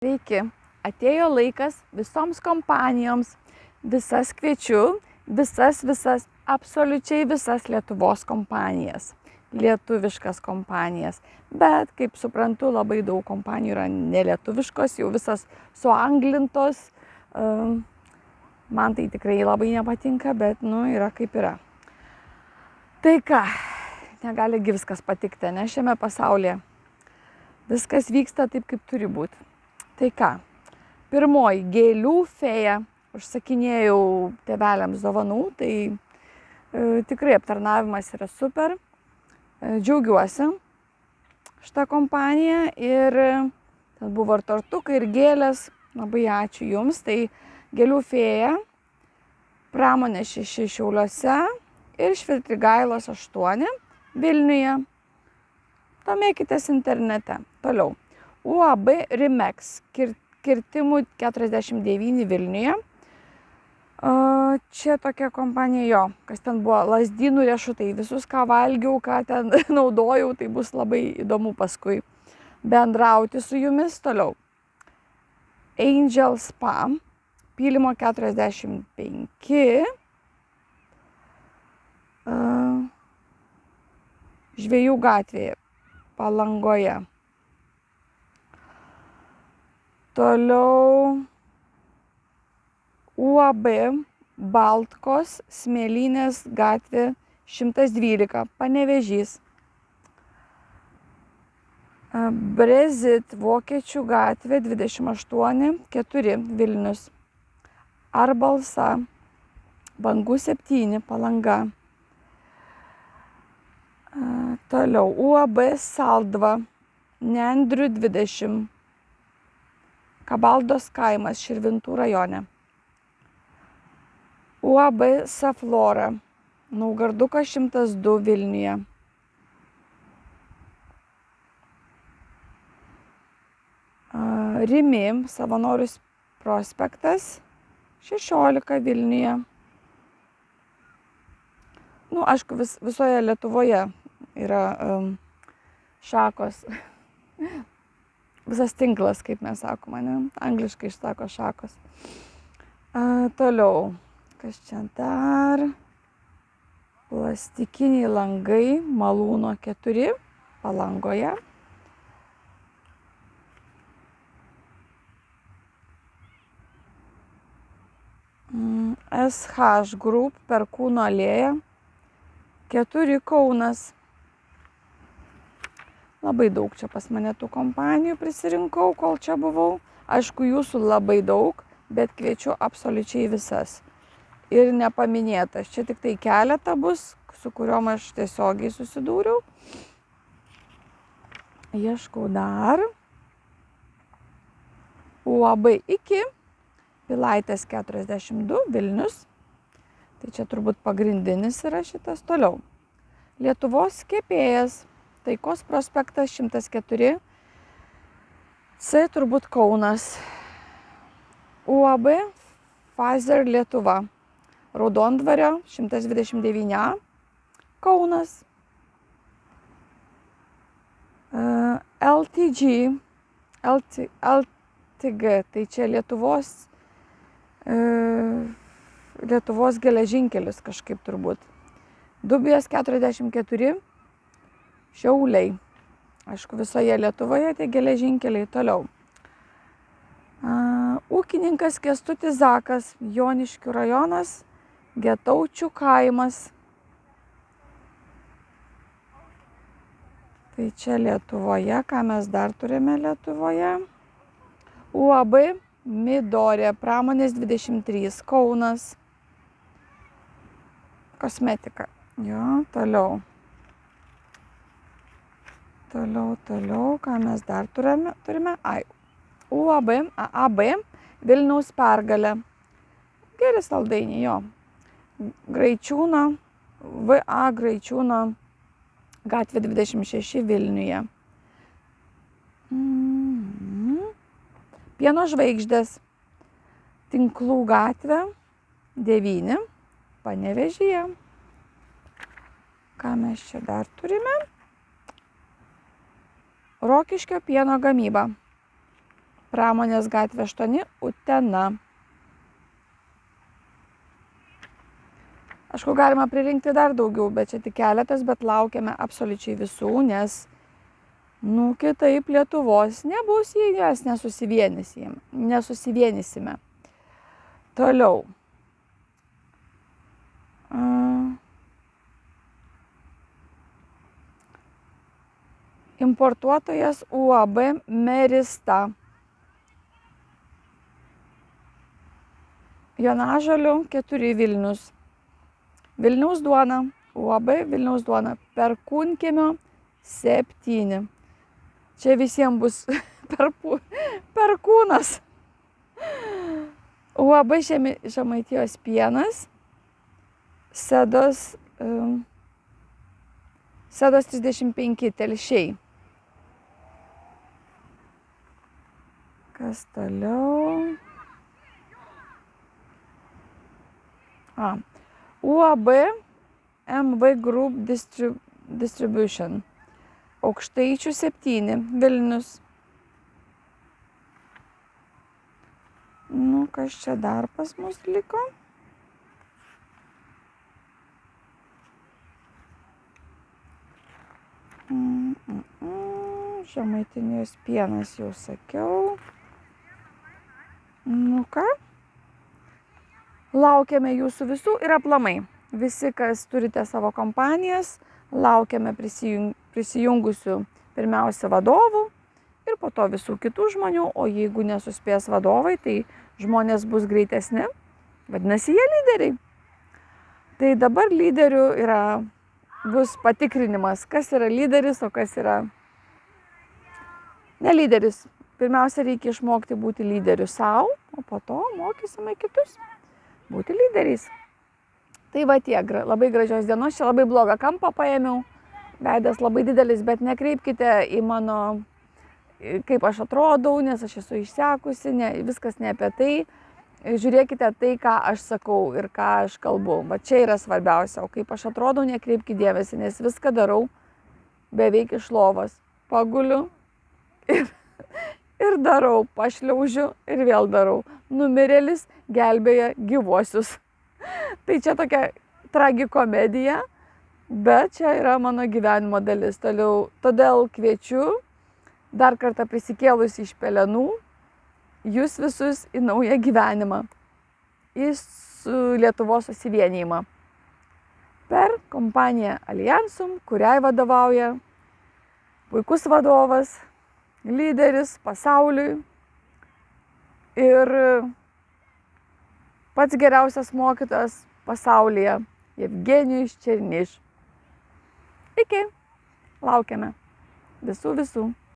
Sveiki, atėjo laikas visoms kompanijoms, visas kviečiu, absoliučiai visas Lietuvos kompanijas, lietuviškas kompanijas. Bet, kaip suprantu, labai daug kompanijų yra nelietuviškos, jau visas suanglintos. Man tai tikrai labai nepatinka, bet, yra kaip yra. Tai ką, negali viskas patikti, ne šiame pasaulyje. Viskas vyksta taip, kaip turi būti. Tai ką, pirmoji gėlių fėja, užsakinėjau tėveliams dovanų, tai tikrai aptarnavimas yra super, džiaugiuosi šitą kompaniją ir ten buvo ir tortukai, ir gėlės, labai ačiū Jums, tai gėlių fėja, Pramonės 6 Šiauliuose ir Švitrigailos 8 Vilniuje, domėkitės internete, toliau. UAB Rimex, kirtimų 49 Vilniuje. Čia tokia kompanija jo, kas ten buvo, lazdynų riešutai, visus ką valgiau, ką ten naudojau, tai bus labai įdomu paskui bendrauti su jumis. Toliau. Angel Spa, Pylimo 45, Žvejų gatvėje, Palangoje. Toliau UAB Baltkos, Smėlynės gatvė 112, Panevėžys. Brezit, Vokiečių gatvė 28, 4, Vilnius. Arbalsa, Bangų 7, Palanga. Toliau UAB Saldva, Nendrių 20. Kabaldos kaimas, Širvintų rajone. UAB Saflora, Naugardukas 102 Vilniuje. Rimi, Savanorius prospektas 16 Vilniuje. Aišku, visoje Lietuvoje yra šakos. Visas tinklas, kaip mes sakome, ne? Angliškai išsako šakos. Toliau, kas čia dar? Plastikiniai langai, Malūno 4, Palangoje. SH Group, Perkūno alėja, 4, Kaunas. Labai daug čia pas mane tų kompanijų prisirinkau, kol čia buvau. Aišku, jūsų labai daug, bet kviečiu absoliučiai visas. Ir nepaminėtas. Čia tik tai keletą bus, su kuriuom aš tiesiogiai susidūriau. Ieškau dar. UAB iki Pilaitės 42 Vilnius. Tai čia turbūt pagrindinis yra šitas. Toliau. Lietuvos kepėjas. Taikos prospektas 104, C turbūt Kaunas. UAB Pfizer Lietuva, Raudondvario 129A, Kaunas. LTG, tai čia Lietuvos geležinkelis kažkaip turbūt. Dubijos 44, Šiauliai. Aišku, visoje Lietuvoje tie geležinkeliai. Toliau. Ūkininkas Kęstutis Zakas, Joniškių rajonas, Getaučių kaimas. Tai čia Lietuvoje. Ką mes dar turime Lietuvoje? UAB Midorė, Pramonės 23, Kaunas. Kosmetika. Jo, toliau. Toliau, ką mes dar turime? UAB, AB, Vilniaus Pergalė. Geri saldainiai, jo. Graičiūno, VA Graičiūno, gatvė 26 Vilniuje. Pieno žvaigždės, Tinklų gatvė 9, Panevėžyje. Ką mes čia dar turime? Rokiškio pieno gamyba. Pramonės gatvė 8, Utena. Aišku, galima pririnkti dar daugiau, bet čia tik keletas, bet laukiame absoliučiai visų, nes, kitaip Lietuvos nebus, jei mes nesusivienysime. Toliau. Importuotojas UAB Merista. Jonažolių 4 Vilnius. Vilniaus duona, UAB Vilniaus duona, Perkūnkiemio 7. Čia visiems bus perkūnas. UAB Žemaitijos pienas, Sedos 35 Telšiai. Kas toliau? UAB MV Group Distribution. Aukštaičių 7 Vilnius. Kas čia dar pas mus liko? Žemaitijos pienas jau sakiau. Ką? Laukiame jūsų visų ir aplamai. Visi, kas turite savo kompanijas, laukiame prisijungusių pirmiausia vadovų ir po to visų kitų žmonių, o jeigu nesuspės vadovai, tai žmonės bus greitesni, vadinasi, jie lyderiai. Tai dabar lyderių bus patikrinimas, kas yra lyderis, o kas yra ne lyderis. Pirmiausia, reikia išmokti būti lyderiu savo, o po to mokysime kitus būti lyderiais. Tai va tiek, labai gražios dienos, čia labai blogą kampą paėmiau, veidas labai didelis, bet nekreipkite į mano, kaip aš atrodau, nes aš esu išsekusi, viskas ne apie tai. Žiūrėkite tai, ką aš sakau ir ką aš kalbu. Va čia yra svarbiausia, o kaip aš atrodau, nekreipkite dėmesį, nes viską darau beveik iš lovos. Paguliu ir darau, pašliaužiu ir vėl darau. Numirėlis gelbėja gyvuosius. Tai čia tokia tragikomedija, bet čia yra mano gyvenimo dalis. Todėl kviečiu dar kartą prisikėlus iš pelenų jūs visus į naują gyvenimą, į Lietuvos susivienijimą. Per kompaniją Alliansum, kuriai vadovauja puikus vadovas, lyderis pasauliui ir pats geriausias mokytojas pasaulyje, Jevgenijus Černyš. Iki, laukiame visų.